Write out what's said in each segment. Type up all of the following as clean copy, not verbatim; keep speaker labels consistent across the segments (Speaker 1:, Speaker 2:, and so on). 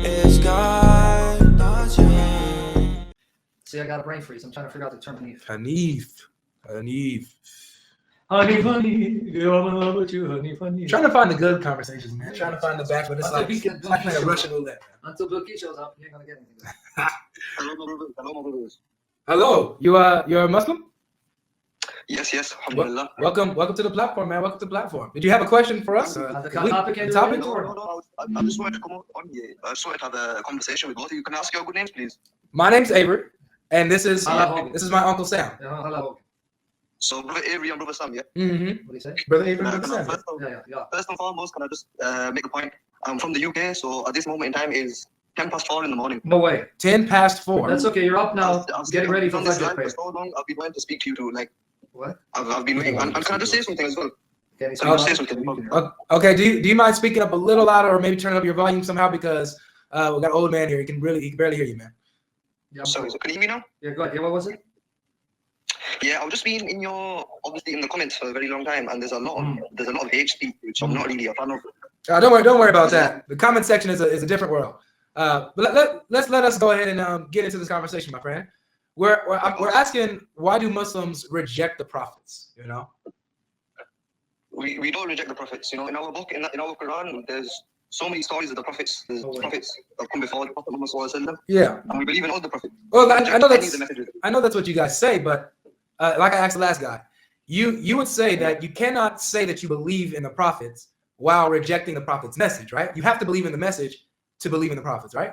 Speaker 1: It's GodLogic.
Speaker 2: See, I got a brain freeze. I'm trying to figure out the term Hanif.
Speaker 3: Hanif.
Speaker 2: Honey, funny, girl, I'm in love with you, honey, funny.
Speaker 3: Trying to find the good conversations, man. Trying to find the back, but it's like playing a Russian roulette, man.
Speaker 2: Until Bill Key shows up, you ain't gonna get anything.
Speaker 3: Hello, you're a Muslim?
Speaker 4: Yes, alhamdulillah.
Speaker 3: Welcome to the platform, man. Welcome to the platform. Did you have a question for us?
Speaker 2: The
Speaker 3: topic?
Speaker 4: No. I just wanted to come on here. I just wanted to have a conversation with both of you. Can I ask your good names, please?
Speaker 3: My name's Avery, and this is my Uncle Sam.
Speaker 2: Hello.
Speaker 4: So, Brother Avery and Brother Sam, yeah?
Speaker 3: Mm-hmm.
Speaker 2: What do you say?
Speaker 3: Brother Avery and Brother Sam.
Speaker 4: First and foremost, can I just make a point? I'm from the UK, so at this moment in time is 10:04 in the morning.
Speaker 2: No way.
Speaker 3: 4:10.
Speaker 2: That's okay. You're up now.
Speaker 4: I was
Speaker 2: Getting ready for
Speaker 4: this
Speaker 2: Fajr
Speaker 4: live
Speaker 2: prayer.
Speaker 4: for so long. I've been wanting to speak to you too. Like,
Speaker 2: What?
Speaker 4: I've been waiting. And can I just say something as well?
Speaker 2: Okay,
Speaker 4: Can I just say something?
Speaker 3: Okay. Do you mind speaking up a little louder, or maybe turning up your volume somehow, because we got an old man here. He can barely hear you, man.
Speaker 2: Yeah,
Speaker 4: Sorry, so can you hear me now?
Speaker 2: Yeah, go ahead. Yeah, what was it?
Speaker 4: Yeah, I've just been in the comments for a very long time, and there's a lot of hate speech, which I'm not really a fan of.
Speaker 3: Don't worry about that. The comment section is a different world. But let us go ahead and get into this conversation, my friend. We're asking, why do Muslims reject the prophets? You know,
Speaker 4: we don't reject the prophets. You know, in our book, in our Quran, there's so many stories of the prophets. There's prophets that come before the Prophet Muhammad.
Speaker 3: Yeah,
Speaker 4: and we believe in all the prophets.
Speaker 3: Well, I know that's what you guys say, but like I asked the last guy, you would say that you cannot say that you believe in the prophets while rejecting the prophet's message, right? You have to believe in the message to believe in the prophets, right?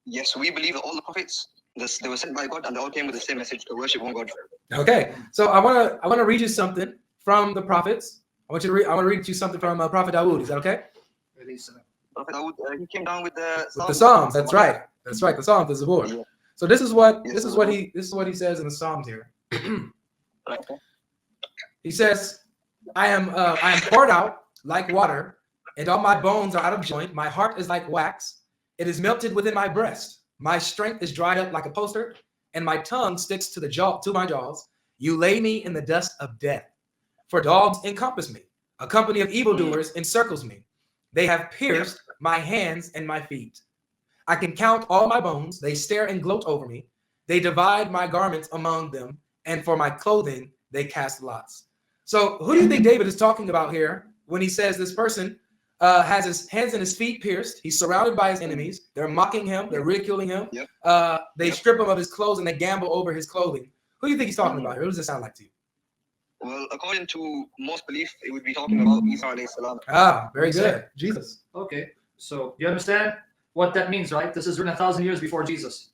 Speaker 4: Yes, we believe that all the prophets, they were sent by God, and they all came with the same message to worship one God.
Speaker 3: Okay, so I want to read you something from the prophets. I want to read you something from Prophet Dawood. Is that okay?
Speaker 4: Prophet Dawood, he came down with the
Speaker 3: Psalms. That's right. The Psalms, the Zabur. Yeah. So this is what he says in the Psalms here. He says, I am poured out like water, and all my bones are out of joint. My heart is like wax. It is melted within my breast. My strength is dried up like a potsherd, and my tongue sticks to my jaws. You lay me in the dust of death. For dogs encompass me. A company of evildoers encircles me. They have pierced my hands and my feet. I can count all my bones. They stare and gloat over me. They divide my garments among them, and for my clothing they cast lots. So who do you think David is talking about here when he says this person has his hands and his feet pierced? He's surrounded by his enemies. They're mocking him. They're ridiculing him. They strip him of his clothes and they gamble over his clothing. Who do you think he's talking about here? Who does this sound like to you?
Speaker 4: Well, according to most belief, it would be talking about Isa alayhi salam.
Speaker 3: Ah, very good. Jesus.
Speaker 2: Okay, so you understand what that means, right? This is written 1,000 years before Jesus.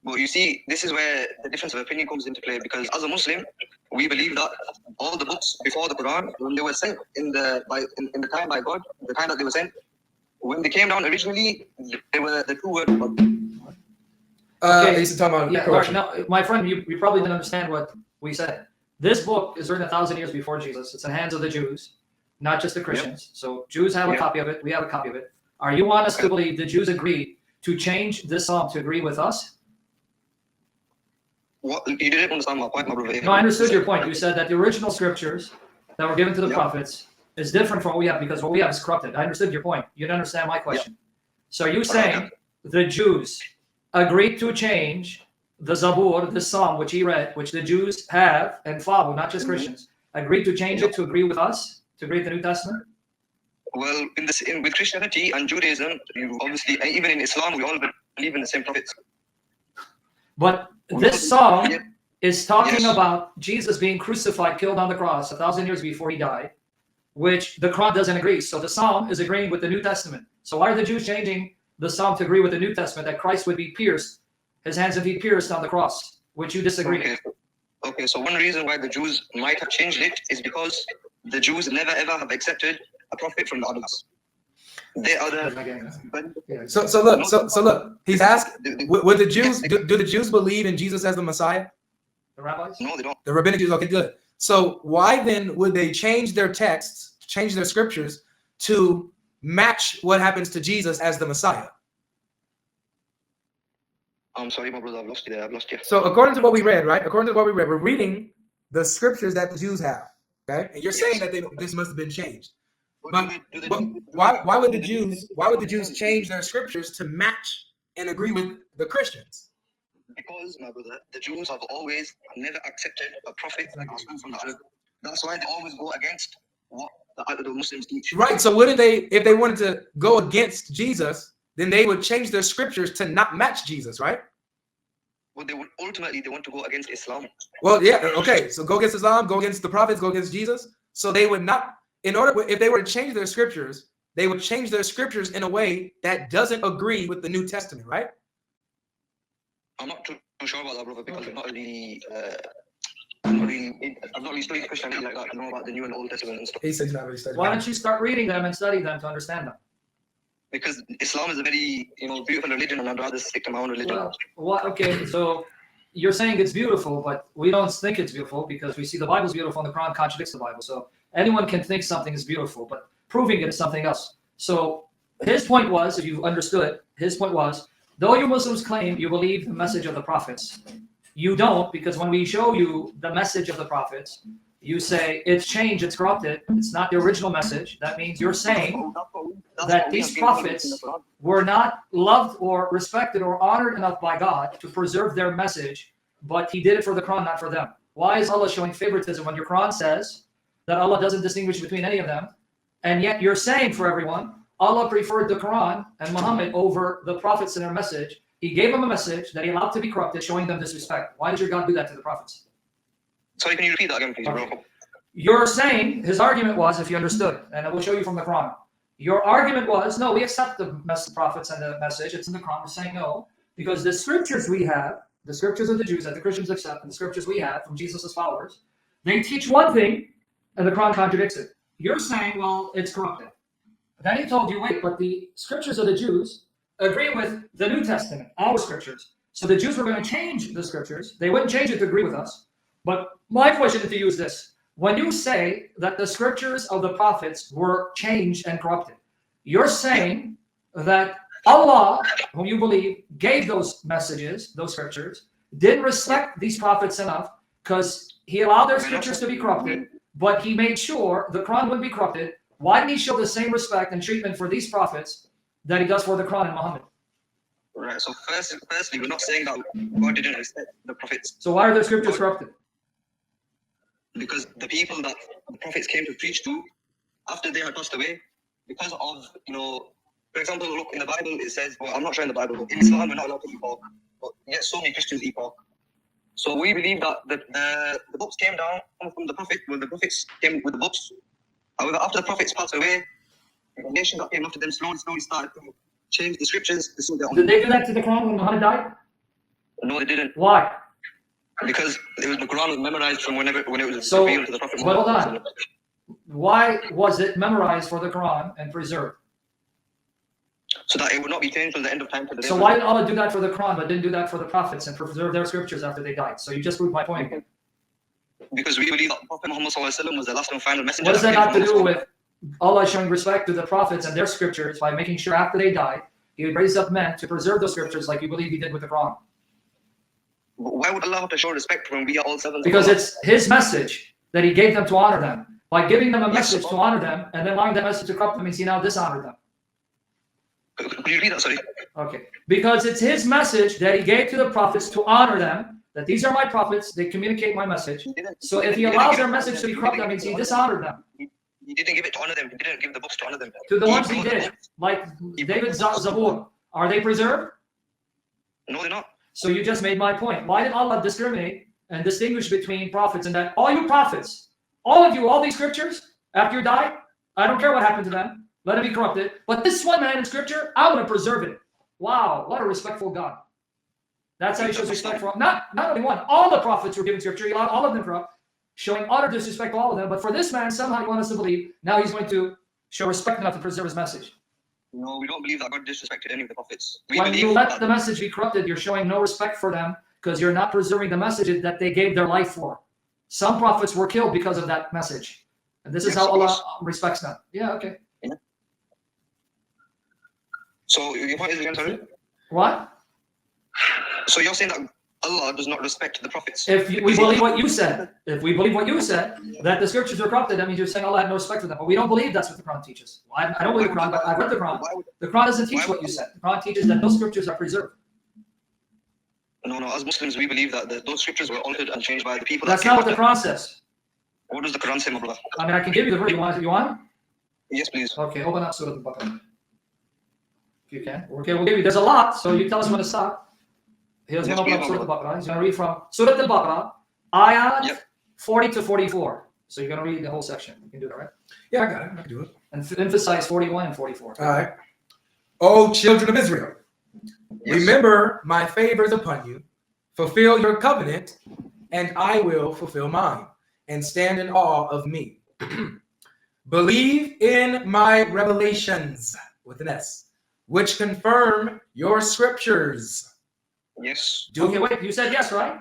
Speaker 4: Well, you see, this is where the difference of opinion comes into play, because as a Muslim, we believe that all the books before the Quran, when they were sent in the time by God, the time that they were sent, when they came down originally, they were the true word of God.
Speaker 2: Now, my friend, you probably didn't understand what we said. This book is written 1,000 years before Jesus. It's in the hands of the Jews, not just the Christians. So Jews have a copy of it. We have a copy of it. Are you honest to believe the Jews agreed to change this psalm to agree with us?
Speaker 4: What? You didn't understand my point, my brother.
Speaker 2: No, I understood your point. You said that the original scriptures that were given to the prophets is different from what we have, because what we have is corrupted. I understood your point. You didn't understand my question. So are you saying the Jews agreed to change the Zabur, the psalm which he read, which the Jews have and follow, not just Christians, agreed to change it to agree with us, to agree with the New Testament?
Speaker 4: Well, with Christianity and Judaism, obviously, even in Islam, we all believe in the same prophets.
Speaker 2: But this psalm is talking about Jesus being crucified, killed on the cross 1,000 years before he died, which the Quran doesn't agree. So the psalm is agreeing with the New Testament. So why are the Jews changing the psalm to agree with the New Testament, that Christ would be pierced, his hands would be pierced on the cross, which you disagree?
Speaker 4: Okay, so one reason why the Jews might have changed it is because the Jews never ever have accepted a prophet from the others. They are the.
Speaker 3: So look. He's asking, would the Jews do the Jews believe in Jesus as the Messiah?
Speaker 2: The rabbis?
Speaker 4: No, they don't.
Speaker 3: The rabbinic Jews. Okay, good. So why then would they change their texts, change their scriptures to match what happens to Jesus as the Messiah?
Speaker 4: I'm sorry, my brother. I've lost you there. I've lost you.
Speaker 3: So according to what we read, right? According to what we read, we're reading the scriptures that the Jews have. Okay, and you're saying that this must have been changed. But, but why would the Jews change their scriptures to match and agree with the Christians?
Speaker 4: Because, my brother, the Jews have always never accepted a prophet from the earth. That's why they always go against what the Muslims teach.
Speaker 3: Right. So wouldn't they, if they wanted to go against Jesus, then they would change their scriptures to not match Jesus, right?
Speaker 4: Well, they would ultimately want to go against Islam.
Speaker 3: Well, yeah. Okay. So go against Islam, go against the prophets, go against Jesus. So they would not, if they were to change their scriptures, they would change their scriptures in a way that doesn't agree with the New Testament, right?
Speaker 4: I'm not too sure about that, brother, because I'm not really studied Christianity like that. I know about the New and Old Testament and stuff.
Speaker 3: He said he's not really studying.
Speaker 2: Why don't you start reading them and study them to understand them?
Speaker 4: Because Islam is a very, beautiful religion, and I'd rather stick to my own religion.
Speaker 2: Well, okay, so you're saying it's beautiful, but we don't think it's beautiful because we see the Bible's beautiful and the Quran contradicts the Bible. So anyone can think something is beautiful, but proving it is something else. So his point was, if you understood, his point was, though you Muslims claim you believe the message of the prophets, you don't, because when we show you the message of the prophets, you say it's changed, it's corrupted, it's not the original message. That means you're saying that these prophets were not loved or respected or honored enough by God to preserve their message, but he did it for the Quran, not for them. Why is Allah showing favoritism when your Quran says that Allah doesn't distinguish between any of them, and yet you're saying for everyone, Allah preferred the Quran and Muhammad over the prophets and their message. He gave them a message that he allowed to be corrupted, showing them disrespect. Why did your God do that to the prophets?
Speaker 4: Sorry, can you repeat that again, please, bro?
Speaker 2: You're saying, his argument was, if you understood, and I will show you from the Quran, your argument was, no, we accept the prophets and the message, it's in the Quran. We're saying no, because the scriptures we have, the scriptures of the Jews that the Christians accept, and the scriptures we have from Jesus' followers, they teach one thing, and the Quran contradicts it. You're saying, well, it's corrupted. But then he told you, wait, but the scriptures of the Jews agree with the New Testament, our scriptures. So the Jews were going to change the scriptures. They wouldn't change it to agree with us. But my question to you is this. When you say that the scriptures of the prophets were changed and corrupted, you're saying that Allah, whom you believe, gave those messages, those scriptures, didn't respect these prophets enough because he allowed their scriptures to be corrupted, but he made sure the Quran wouldn't be corrupted. Why didn't he show the same respect and treatment for these prophets that he does for the Quran and Muhammad?
Speaker 4: Right, so firstly, we're not saying that God didn't respect the prophets.
Speaker 2: So why are the scriptures corrupted?
Speaker 4: Because the people that the prophets came to preach to, after they had passed away, because of, for example, look, in the Bible it says, well, I'm not sure in the Bible, but in Islam we're not allowed to eat pork, but yet so many Christians eat pork. So we believe that the books came down from the prophet, well, the prophets came with the books. However, after the prophets passed away, the nation that came after them slowly started to change the scriptures.
Speaker 2: Did they do that to the Quran when Muhammad died?
Speaker 4: No, they didn't.
Speaker 2: Why?
Speaker 4: Because the Quran was memorized from when it was
Speaker 2: So,
Speaker 4: revealed to the Prophet.
Speaker 2: But hold on. Why was it memorized for the Quran and preserved?
Speaker 4: So that it would not be changed till the end of time.
Speaker 2: So why did Allah do that for the Quran but didn't do that for the prophets and preserve their scriptures after they died? So you just proved my point again.
Speaker 4: Because we believe that Prophet Muhammad was the last and final messenger.
Speaker 2: What does that have to do with Allah showing respect to the prophets and their scriptures by making sure after they died, he would raise up men to preserve those scriptures like you believe he did with the Quran?
Speaker 4: Why would Allah have to show respect when we are all servants?
Speaker 2: Because it's his message that he gave them to honor them. By giving them a message to honor them and then allowing that message to corrupt them means he now dishonored them.
Speaker 4: Could you read that, sorry?
Speaker 2: Okay. Because it's his message that he gave to the prophets to honor them, that these are my prophets, they communicate my message. So if he allows their message to be corrupt, that means he dishonored them.
Speaker 4: He didn't give it to honor them. He didn't give the books to honor them.
Speaker 2: To the ones he did, like David's Zabur, are they preserved?
Speaker 4: No, they're not.
Speaker 2: So you just made my point. Why did Allah discriminate and distinguish between prophets and that all you prophets, all of you, all these scriptures, after you die, I don't care what happened to them, let it be corrupted. But this one man in scripture, I'm going to preserve it. Wow, what a respectful God. That's how he shows respect for not only one. All the prophets were given scripture. He allowed all of them corrupt, showing utter disrespect to all of them. But for this man, somehow you want us to believe now he's going to show respect enough to preserve his message.
Speaker 4: No, we don't believe that God disrespected any of the prophets.
Speaker 2: When you let the message be corrupted, you're showing no respect for them because you're not preserving the message that they gave their life for. Some prophets were killed because of that message. And this is how Allah respects them. Yeah, okay.
Speaker 4: Yeah. So your point is again, sorry?
Speaker 2: What?
Speaker 4: So you're saying that Allah does not respect the prophets.
Speaker 2: If we believe what you said, that the scriptures are corrupted, that means you're saying Allah had no respect for them. But we don't believe that's what the Quran teaches. Well, I don't believe the Quran, but I've read the Quran. The Quran doesn't teach what you said. The Quran teaches that those scriptures are preserved.
Speaker 4: No, as Muslims, we believe that those scriptures were altered and changed by the people.
Speaker 2: That's not what the Quran says.
Speaker 4: What does the Quran say, my brother?
Speaker 2: I mean, I can give you the verse. You want?
Speaker 4: Yes, please.
Speaker 2: Okay, open up Surah Al-Baqarah. If you can. Okay, we'll give you. There's a lot, so you tell us when to stop. Here's going to open up Surah Al-Baqarah. He's going to read from Surah Al-Baqarah, ayat 40 to 44. So you're going to read the whole section. You can do that, right?
Speaker 3: Yeah, I got it. I can do it.
Speaker 2: And emphasize 41 and 44.
Speaker 3: All right. O children of Israel, remember my favors upon you, fulfill your covenant, and I will fulfill mine, and stand in awe of me. Believe in my revelations, with an S, which confirm your scriptures.
Speaker 4: Yes.
Speaker 2: Okay, wait, you said yes, right?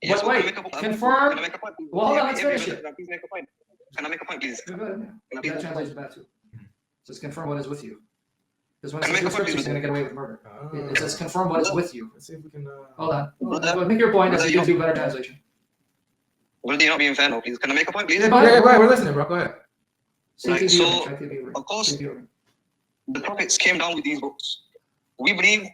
Speaker 4: Yes,
Speaker 2: but wait, confirm.
Speaker 4: Can I make a point?
Speaker 2: Well, hold on, let's finish it.
Speaker 4: Please make a point. Can I make a point, please?
Speaker 2: Go ahead. That translates bad too. It says confirm what is with you. Because when
Speaker 4: Can I
Speaker 2: it's
Speaker 4: make a point,
Speaker 2: scripture, he's
Speaker 4: please?
Speaker 2: going to get away with murder. It says confirm what is with you.
Speaker 3: Let's see if we can.
Speaker 2: Hold on. Well, make your point. That's gives you a better translation.
Speaker 4: Will you not be inferno, please? Can I make a point, please?
Speaker 2: Yeah,
Speaker 3: Go ahead, we're listening, bro. Go ahead.
Speaker 4: Right, so, of course, the prophets came down with these books. We believe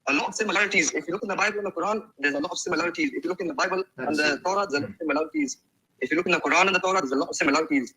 Speaker 4: a lot of similarities. If you look in the Bible and the Quran, there's a lot of similarities. If you look in the Bible and the Torah, there's a lot of similarities. If you look in the Quran and the Torah, there's a lot of similarities.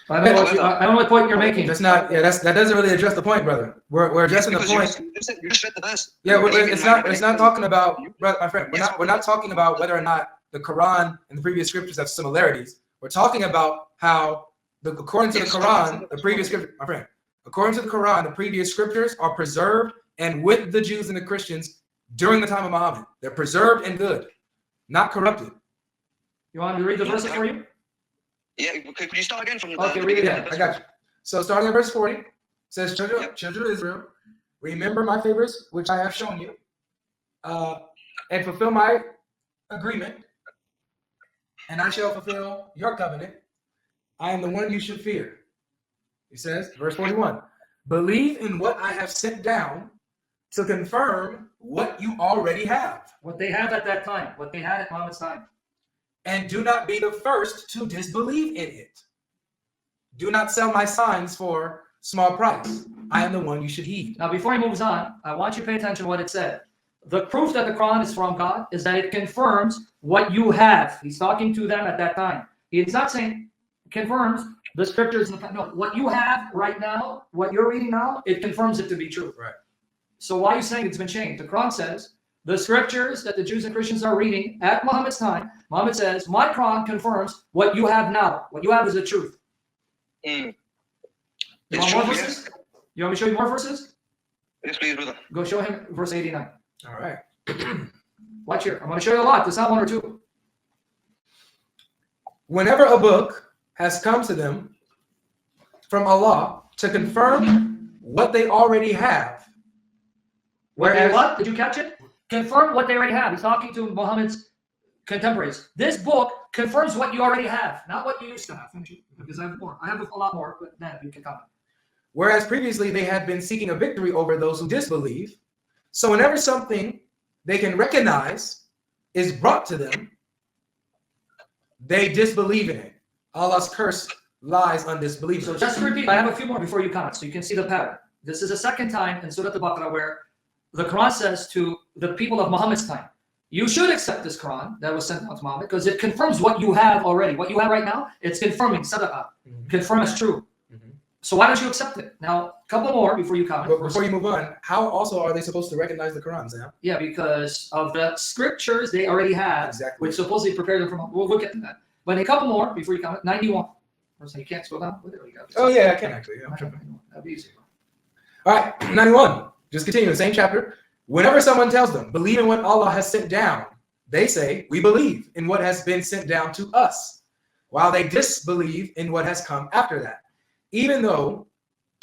Speaker 2: I don't know what point you're making.
Speaker 3: That's not. Yeah, that doesn't really address the point, brother. We're addressing the point.
Speaker 4: You just read the verse.
Speaker 3: Yeah, it's not talking about, brother, my friend. We're not talking about whether or not the Quran and the previous scriptures have similarities. We're talking about how according to the Quran, the previous scripture, my friend, according to the Quran, the previous scriptures are preserved and with the Jews and the Christians during the time of Muhammad. They're preserved and good, not corrupted.
Speaker 2: You want me to read the verses for you?
Speaker 4: Yeah, could you start again from the
Speaker 2: Okay, read it.
Speaker 3: Yeah, I got you. So starting at verse 40, it says, children of Israel, remember my favors, which I have shown you, and fulfill my agreement, and I shall fulfill your covenant. I am the one you should fear. He says, verse 41, believe in what I have sent down to confirm what you already have.
Speaker 2: What they had at that time, what they had at Muhammad's time.
Speaker 3: And do not be the first to disbelieve in it. Do not sell my signs for small price. I am the one you should heed.
Speaker 2: Now, before he moves on, I want you to pay attention to what it said. The proof that the Quran is from God is that it confirms what you have. He's talking to them at that time. He's not saying confirms the scriptures. No, what you have right now, what you're reading now, it confirms it to be true.
Speaker 3: Right.
Speaker 2: So why are you saying it's been changed? The Quran says the scriptures that the Jews and Christians are reading at Muhammad's time, Muhammad says, my Quran confirms what you have now. What you have is the truth. You want more verses? You want me to show you more verses?
Speaker 4: Yes, please, brother.
Speaker 2: Go show him verse 89.
Speaker 3: All right.
Speaker 2: Watch here. I'm going to show you a lot. There's not one or two.
Speaker 3: Whenever a book has come to them from Allah to confirm what they already have.
Speaker 2: Whereas what? Did you catch it? Confirm what they already have. He's talking to Muhammad's contemporaries. This book confirms what you already have, not what you used to have. Because I have more. I have a lot more, but then you can comment.
Speaker 3: Whereas previously they had been seeking a victory over those who disbelieve. So whenever something they can recognize is brought to them, they disbelieve in it. Allah's curse lies on disbelievers.
Speaker 2: So just to repeat, I have a few more before you comment, so you can see the pattern. This is the second time in Surah Al-Baqarah where the Quran says to the people of Muhammad's time, you should accept this Quran that was sent out to Muhammad because it confirms what you have already. What you have right now, it's confirming sadaqah. Confirm it's true. So why don't you accept it? Now, a couple more before you comment.
Speaker 3: But before you move on, how also are they supposed to recognize the Quran, Sam?
Speaker 2: Yeah, because of the scriptures they already have,
Speaker 3: Exactly.
Speaker 2: which supposedly prepared them from. We'll get to that. But a couple more before you comment. 91. You can't scroll down.
Speaker 3: Oh yeah, I can actually. Yeah, I'm tripping.
Speaker 2: That'd be easy.
Speaker 3: All right, 91. Just continue the same chapter. Whenever someone tells them, believe in what Allah has sent down, they say, we believe in what has been sent down to us, while they disbelieve in what has come after that, even though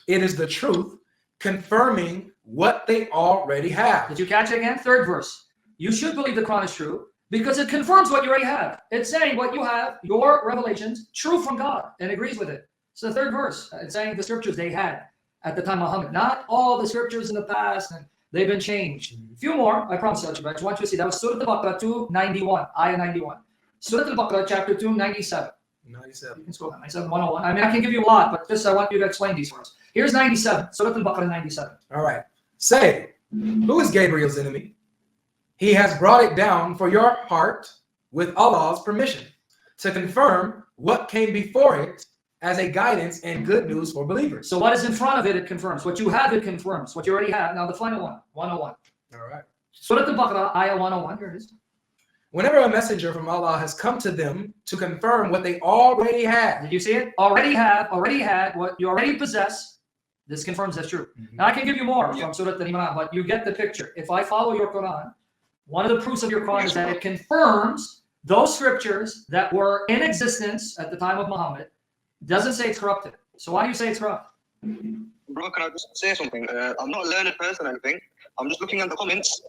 Speaker 3: it is the truth, confirming what they already have.
Speaker 2: Did you catch it again? Third verse. You should believe the Quran is true because it confirms what you already have. It's saying what you have, your revelations, true from God, and agrees with it. So the third verse, it's saying the scriptures they had at the time of Muhammad, not all the scriptures in the past and They've been changed. A few more, I promise you, I just want you to see. That was Surah Al-Baqarah 291, Ayah 91. Surah Al-Baqarah chapter 297.
Speaker 3: 97.
Speaker 2: You can scroll down, 97, 101. I mean, I can give you a lot, but just I want you to explain these first. Here's 97, Surah Al-Baqarah 97.
Speaker 3: All right. Say, who is Gabriel's enemy? He has brought it down for your heart with Allah's permission to confirm what came before it as a guidance and good news for believers.
Speaker 2: So what is in front of it, it confirms. What you have, it confirms. What you already have. Now the final one, 101.
Speaker 3: All right.
Speaker 2: Surah Al-Baqarah, Ayah 101. Here it is.
Speaker 3: Whenever a messenger from Allah has come to them to confirm what they already had.
Speaker 2: Did you see it? Already had, what you already possess. This confirms that's true. Now I can give you more from Surah Al-Imran, but you get the picture. If I follow your Quran, one of the proofs of your Quran is that it confirms those scriptures that were in existence at the time of Muhammad. It doesn't say it's corrupted. So why do you say it's corrupt?
Speaker 4: Bro, can I just say something? I'm not a learned person or anything. I'm just looking at the comments.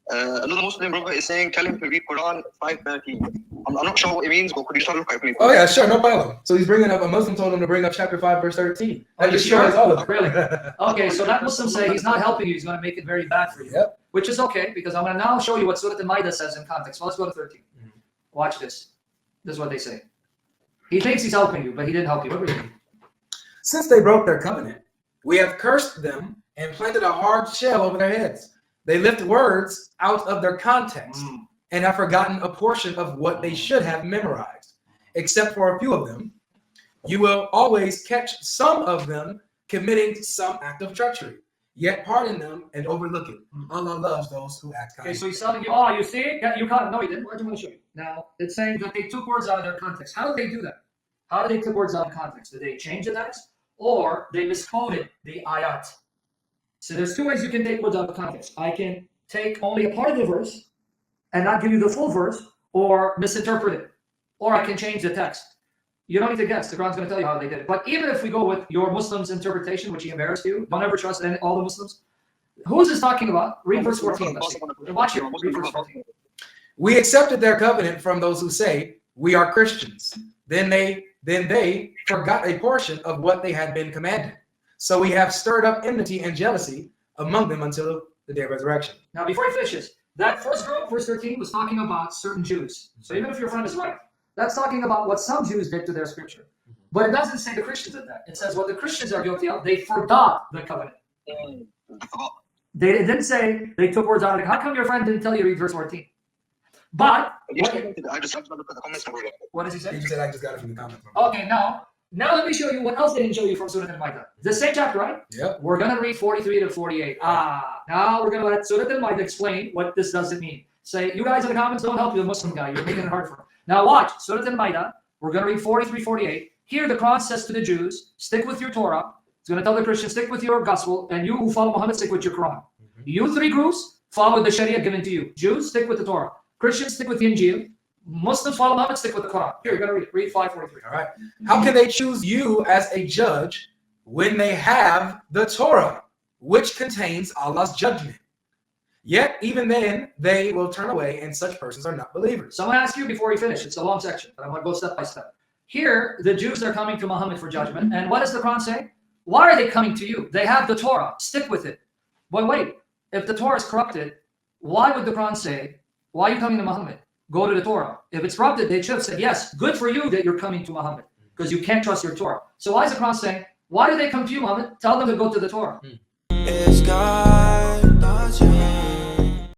Speaker 4: Another Muslim brother is saying, tell him to read Quran 5:13. I'm not sure what it means, but could you try to look at it, please?
Speaker 3: Oh yeah, sure, no problem. So he's bringing up, a Muslim told him to bring up chapter 5, verse 13. That just shows all of it.
Speaker 2: Really? Okay, so that Muslim say he's not helping you, he's going to make it very bad for you.
Speaker 3: Yep.
Speaker 2: Which is okay, because I'm going to now show you what Surah Al-Ma'idah says in context. So let's go to 13. Watch this. This is what they say. He thinks he's helping you, but he didn't help you. What were you doing?
Speaker 3: Since they broke their covenant, we have cursed them and planted a hard shell over their heads. They lift words out of their context and have forgotten a portion of what they should have memorized. Except for a few of them, you will always catch some of them committing some act of treachery. Yet pardon them and overlook it. Allah loves those who act kindly.
Speaker 2: Okay, so he's telling you, oh, you see? Yeah, you can't. No, he didn't. Where do you want to show you? Now, it's saying that they took words out of their context. How did they do that? How did they take words out of context? Did they change the text? Or they misquoted the ayat? So there's two ways you can take words out of context. I can take only a part of the verse and not give you the full verse, or misinterpret it. Or I can change the text. You don't need to guess. The Quran's going to tell you how they did it. But even if we go with your Muslim's interpretation, which he embarrassed you, don't ever trust all the Muslims. Who is this talking about? Read verse 14. Let's see. Watch it. Read verse 14.
Speaker 3: We accepted their covenant from those who say, we are Christians. Then they forgot a portion of what they had been commanded. So we have stirred up enmity and jealousy among them until the day of resurrection.
Speaker 2: Now, before he finishes, that first group, verse 13, was talking about certain Jews. So even if your friend is right, that's talking about what some Jews did to their scripture. But it doesn't say the Christians did that. It says what the Christians are guilty of. They forgot the covenant. They didn't say they took words out of it. How come your friend didn't tell you to read verse 14? But
Speaker 4: I just looked at the comments.
Speaker 2: what does he say?
Speaker 3: He just said, I just got it from the comment.
Speaker 2: Okay, now let me show you what else they didn't show you from Surah Al-Ma'idah. The same chapter, right?
Speaker 3: Yep.
Speaker 2: We're going to read 43 to 48. Now we're going to let Surah Al-Ma'idah explain what this doesn't mean. Say, you guys in the comments, don't help you, the Muslim guy. You're making it hard for him. Now watch, Surah Al-Ma'idah. We're going to read 43, 48. Here the Quran says to the Jews, stick with your Torah. It's going to tell the Christians, stick with your gospel. And you who follow Muhammad, stick with your Quran. You three groups, follow the Sharia given to you. Jews, stick with the Torah. Christians, stick with the Injil. Muslims, follow Muhammad, stick with the Quran. Here, you're going to read 543.
Speaker 3: All right. How can they choose you as a judge when they have the Torah, which contains Allah's judgment? Yet, even then, they will turn away, and such persons are not believers.
Speaker 2: So I'm going to ask you before we finish. It's a long section, but I'm going to go step by step. Here, the Jews are coming to Muhammad for judgment. And what does the Quran say? Why are they coming to you? They have the Torah. Stick with it. But wait, if the Torah is corrupted, why would the Quran say, why are you coming to Muhammad? Go to the Torah. If it's corrupted, they should have said, yes, good for you that you're coming to Muhammad, because you can't trust your Torah. So why is the Quran saying, why do they come to you, Muhammad? Tell them to go to the Torah.
Speaker 1: It's God,